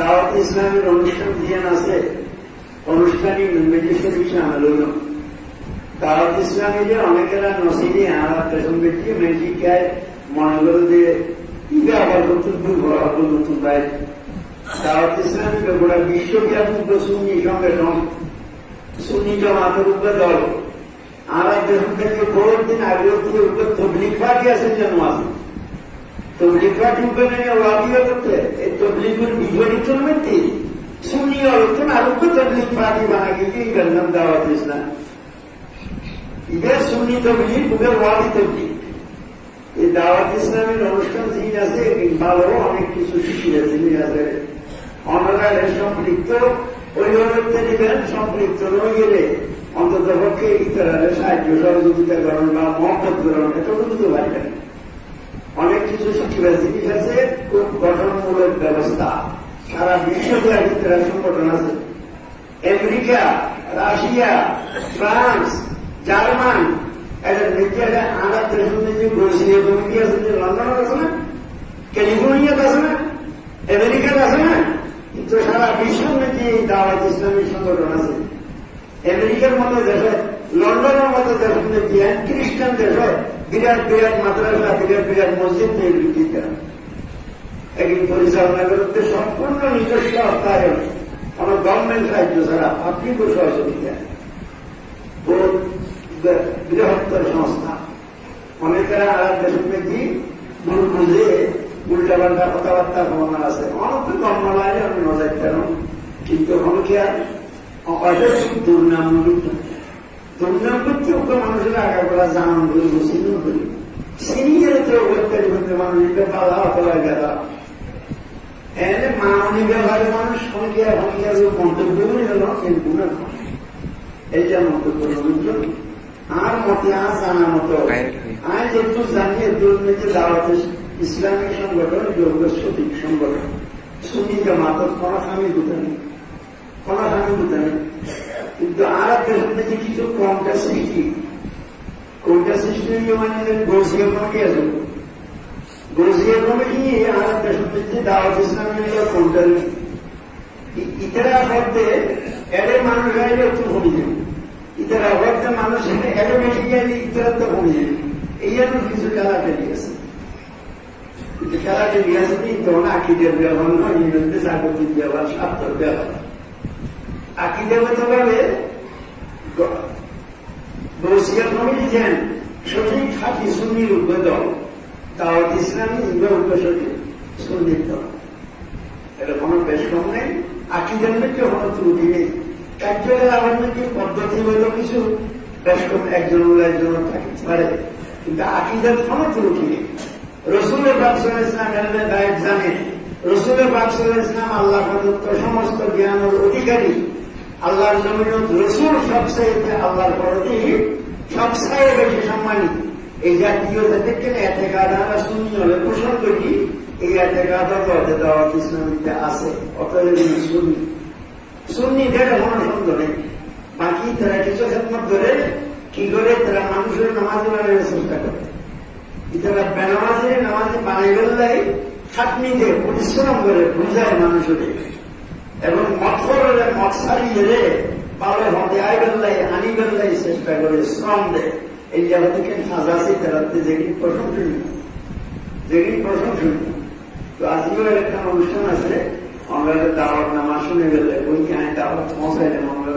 দাওয়াত ইসলামের অনুষ্ঠান ধ্যান আছে, অনুষ্ঠানই মেডিসিন সামিল হইল। দাওয়াত ইসলামী যে অনেকেরা নসিনি আমার পেছন ব্যক্তি মেজিকায় মনে করে যে ইগা আবার নতুন দুর্বল নতুন বাইরে দাওয়াত ইসলামী গোটা বিশ্বব্যাপী সুন্নি সংগঠন, সুন্নি জমাতের উপরে দল। আমরা দেশন থেকে বহু দিন আগে উপর তবলিগ পার্টি আছেন যেন আছে, তবলিগ পার্টি উপরে ওয়াবিও করতে এই তবলিগুর বিপরীত চলবে সুন্নি অর্থন আর উপর তবলিগ পার্টি বানা গিয়ে এটার নাম দাওয়াত ইসলাম। ইগা সুন্নি তবলিগ উপরে ওয়াবি তবলিগ। এই দাওয়াত ইসলামের অনুষ্ঠান জিনিস আছে ভালো অনেক কিছু শিখিয়ে জিনিস আছে। অনারা সম্পৃক্ত ওই দিবেন, সম্পৃক্ত রয়ে গেলে অন্তত পক্ষে ইতারা সাহায্য সহযোগিতা করেন বা মহব্বত করেন, এটা বুঝতে পারবেন। অনেক কিছু শিক্ষিবার জিনিস আছে, খুব গঠনমূলক ব্যবস্থা। সারা বিশ্বব্যাপী ইতারা সংগঠন আছে। আমেরিকা, রাশিয়া, ফ্রান্স, জার্মান, একটা মিডিয়া আলাদা দেশের মধ্যে বসিয়ে কমিটি আছে, যে লন্ডনের আছে না, ক্যালিফোর্নিয়াতে আছে না, আমেরিকাতে আছে না, কিন্তু সারা বিশ্বের মধ্যে এই দাওয়াত ইসলামী সংগঠন আছে। আমেরিকার মতো দেশে, লন্ডনের মতো দেশের মধ্যে খ্রিস্টান দেশে বিরাট বিরাট মাদ্রাসা, বিরাট বিরাট মসজিদ তৈরি দিতে একদিন পরিচালনা করতে সম্পূর্ণ নিজস্ব অর্থায়ন, কোন গভর্নমেন্ট সাহায্য ছাড়া পাবলিক সহযোগিতা, বৃহত্তর সংস্থা। অনেকেরা আর দেশের মধ্যে ভুল বুঝে উল্টা পাল্টা কথাবার্তা ক্ষমতা আছে, অনেক কর্মলায় আমি নজর কেন, কিন্তু অনেকে দুর্নাম দুর্নাম করতে ওকে মানুষের আগা করা জানান করি চিহ্ন করি সিনিয়ের মানুষকে বাধা হতে গেলা এনে মাননীয় ব্যবহারে মানুষ সংখ্যা মন্তব্য হল কিন্তু না, এই যে মন্তব্য বুঝলেন। আর মতে আর জানা মতো আর যেহেতু জানিয়ে দুর্নীতি দাওয়াত ইসলামিক সংগঠন যোগ্য সঠিক সংগঠন, সুন্নি জামাতের কোনো স্বামী দুটো নেই, কোনো স্বামী দুটো নেই। কিন্তু আর দেশের মধ্যে কিছু কোনটা সৃষ্টি মানে গৌসিয়া কমিটি আছে, গৌসিয়া কমিটি আর দেশের মধ্যে দাওয়াত ইসলামী কোনটা নেই। ইতারা করতে এদের মানুষ আইলে একটু কমে যাবে, ইতারা করতে মানুষ এদের বেশি গেলে ইতারা তো কমে যাবে। এই জন্য কিছু খেলাটেলি আছে, খেলাটেলি আছে তখন আকিদের ব্যবহার নয়, নিজেদের জাগতিক ব্যবহার, স্বার্থের ব্যবহার। আকিদে হতে পারবে গৌসিয়া কমিটি যেন সঠিক খাঁটি সুন্নির উদ্বোধন, দাওয়াত ইসলামী সঠিক সুন্নির দল, এটা কোনো বেশ কম নেই। আকিদের মধ্যে কোনো ত্রুটি নেই, কার্যের আমার মধ্যে পদ্ধতি হইল কিছু বেশ কম একজন থাকতে পারে, কিন্তু আকিদের কোনো ত্রুটি নেই। রসুলের বাদশাহ ইসলাম এলমে গায়েব জানে, রসুলের বাদশাহ ইসলাম আল্লাহ প্রদত্ত সমস্ত জ্ঞানের অধিকারী, আল্লাহর জমিনত রসুল সবচেয়ে আল্লাহর প্রতি সবচেয়ে বেশি সম্মানিত। এই জাতীয় থেকে এতে কাজ আমরা সুন্নি হলে পোষণ করি, এই এতে কাজ দাওয়াত ইসলামীতে আছে। অতএব সুন্নি সুন্নিদের কোনো সন্দেহ নেই। বাকি তারা কিছু খেদমত ধরে কি করে তারা মানুষের নামাজি বানানোর চেষ্টা করে, তারা বেনামাজি নামাজি বানাই বললেই খাটনি দিয়ে পরিশ্রম করে বুঝায় মানুষের, এবং মত সারিয়ে ভালো হতে আই বেল্লাই আনি বেল্লাই চেষ্টা করে শ্রম দেয়। এই জায়গা থেকে সাজা আছে তারা যেদিন প্রশংসনীয়। তো আজকেও একটা অনুষ্ঠান আছে, আমরা দাওয়াত নামা শুনে গেলে ওই দাওয়াত পৌঁছাইলে আমরা